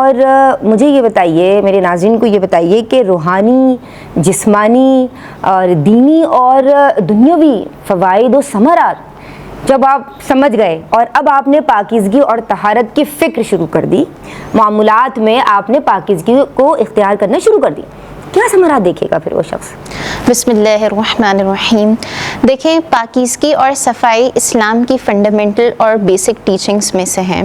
اور مجھے یہ بتائیے، میرے ناظرین کو یہ بتائیے کہ روحانی، جسمانی اور دینی اور دنیاوی فوائد و ثمرات جب آپ سمجھ گئے اور اب آپ نے پاکیزگی اور طہارت کی فکر شروع کر دی، معاملات میں آپ نے پاکیزگی کو اختیار کرنا شروع کر دی، کیا ثمرات دیکھے گا پھر وہ شخص؟ بسم اللہ الرحمن الرحیم۔ دیکھیں، پاکیزگی اور صفائی اسلام کی فنڈامنٹل اور بیسک ٹیچنگز میں سے ہیں۔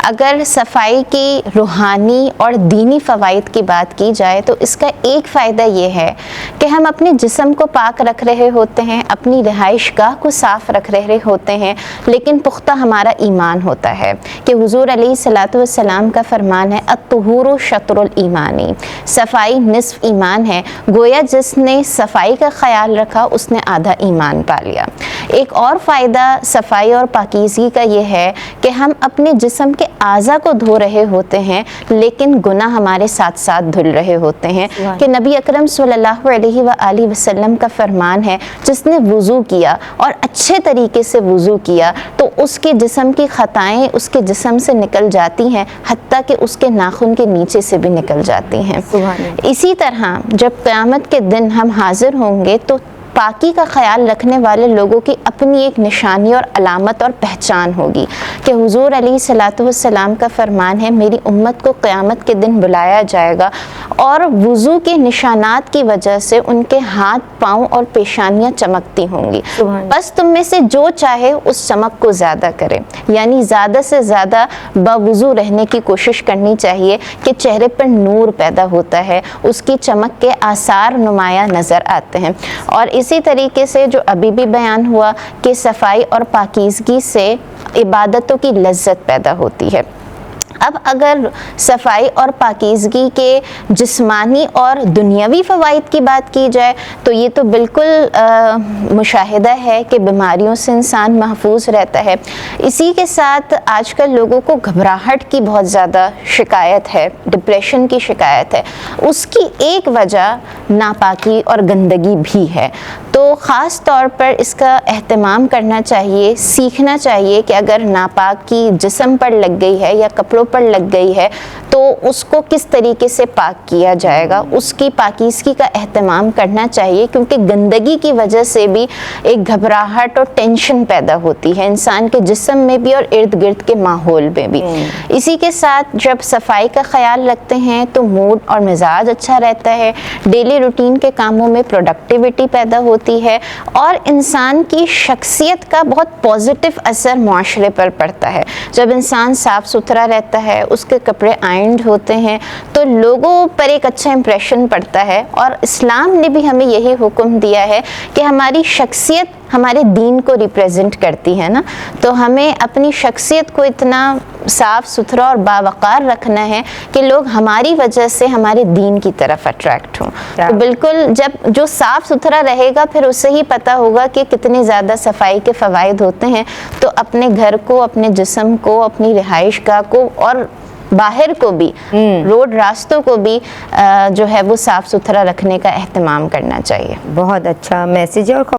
اگر صفائی کی روحانی اور دینی فوائد کی بات کی جائے تو اس کا ایک فائدہ یہ ہے کہ ہم اپنے جسم کو پاک رکھ رہے ہوتے ہیں، اپنی رہائش گاہ کو صاف رکھ رہے ہوتے ہیں، لیکن پختہ ہمارا ایمان ہوتا ہے کہ حضور علیہ الصلوۃ والسلام کا فرمان ہے الطہور شطر الایمانی، صفائی نصف ایمان ہے۔ گویا جس نے صفائی کا خیال رکھا اس نے آدھا ایمان پا لیا۔ ایک اور فائدہ صفائی اور پاکیزگی کا یہ ہے کہ ہم اپنے جسم کے اعضاء کو دھو رہے ہوتے ہیں لیکن گناہ ہمارے ساتھ ساتھ دھل رہے ہوتے ہیں، کہ نبی اکرم صلی اللہ علیہ وآلہ وسلم کا فرمان ہے جس نے وضو کیا اور اچھے طریقے سے وضو کیا تو اس کے جسم کی خطائیں اس کے جسم سے نکل جاتی ہیں، حتیٰ کہ اس کے ناخن کے نیچے سے بھی نکل جاتی ہیں۔ اسی طرح جب قیامت کے دن ہم حاضر ہوں گے تو پاکی کا خیال رکھنے والے لوگوں کی اپنی ایک نشانی اور علامت اور پہچان ہوگی، کہ حضور علیہ الصلوۃ والسلام کا فرمان ہے میری امت کو قیامت کے دن بلایا جائے گا اور وضو کے نشانات کی وجہ سے ان کے ہاتھ، پاؤں اور پیشانیاں چمکتی ہوں گی، بس تم میں سے جو چاہے اس چمک کو زیادہ کرے، یعنی زیادہ سے زیادہ باوضو رہنے کی کوشش کرنی چاہیے کہ چہرے پر نور پیدا ہوتا ہے، اس کی چمک کے آثار نمایاں نظر آتے ہیں۔ اور اسی طریقے سے جو ابھی بھی بیان ہوا کہ صفائی اور پاکیزگی سے عبادتوں کی لذت پیدا ہوتی ہے۔ اب اگر صفائی اور پاکیزگی کے جسمانی اور دنیاوی فوائد کی بات کی جائے تو یہ تو بالکل مشاہدہ ہے کہ بیماریوں سے انسان محفوظ رہتا ہے۔ اسی کے ساتھ آج کل لوگوں کو گھبراہٹ کی بہت زیادہ شکایت ہے، ڈپریشن کی شکایت ہے، اس کی ایک وجہ ناپاکی اور گندگی بھی ہے۔ تو خاص طور پر اس کا اہتمام کرنا چاہیے، سیکھنا چاہیے کہ اگر ناپاکی جسم پر لگ گئی ہے یا کپڑوں پر لگ گئی ہے تو اس کو کس طریقے سے پاک کیا جائے گا، اس کی پاکیزگی کا اہتمام کرنا چاہیے، کیونکہ گندگی کی وجہ سے بھی ایک گھبراہٹ اور ٹینشن پیدا ہوتی ہے انسان کے جسم میں بھی اور ارد گرد کے ماحول میں بھی۔ اسی کے ساتھ جب صفائی کا خیال رکھتے ہیں تو موڈ اور مزاج اچھا رہتا ہے، ڈیلی روٹین کے کاموں میں پروڈکٹیوٹی پیدا ہوتی ہے اور انسان کی شخصیت کا بہت پازیٹیو اثر معاشرے پر پڑتا ہے۔ جب انسان صاف ستھرا رہتا ہے، اس کے کپڑے آئرنڈ ہوتے ہیں تو لوگوں پر ایک اچھا امپریشن پڑتا ہے، اور اسلام نے بھی ہمیں یہی حکم دیا ہے کہ ہماری شخصیت ہمارے دین کو ریپریزنٹ کرتی ہے نا، تو ہمیں اپنی شخصیت کو اتنا صاف ستھرا اور باوقار رکھنا ہے کہ لوگ ہماری وجہ سے ہمارے دین کی طرف اٹریکٹ ہوں۔ تو بالکل جب جو صاف ستھرا رہے گا پھر اسے ہی پتہ ہوگا کہ کتنی زیادہ صفائی کے فوائد ہوتے ہیں، تو اپنے گھر کو، اپنے جسم کو، اپنی رہائش گاہ کو اور باہر کو بھی، روڈ راستوں کو بھی جو ہے وہ صاف ستھرا رکھنے کا اہتمام کرنا چاہیے۔ بہت اچھا میسیج ہے۔ اور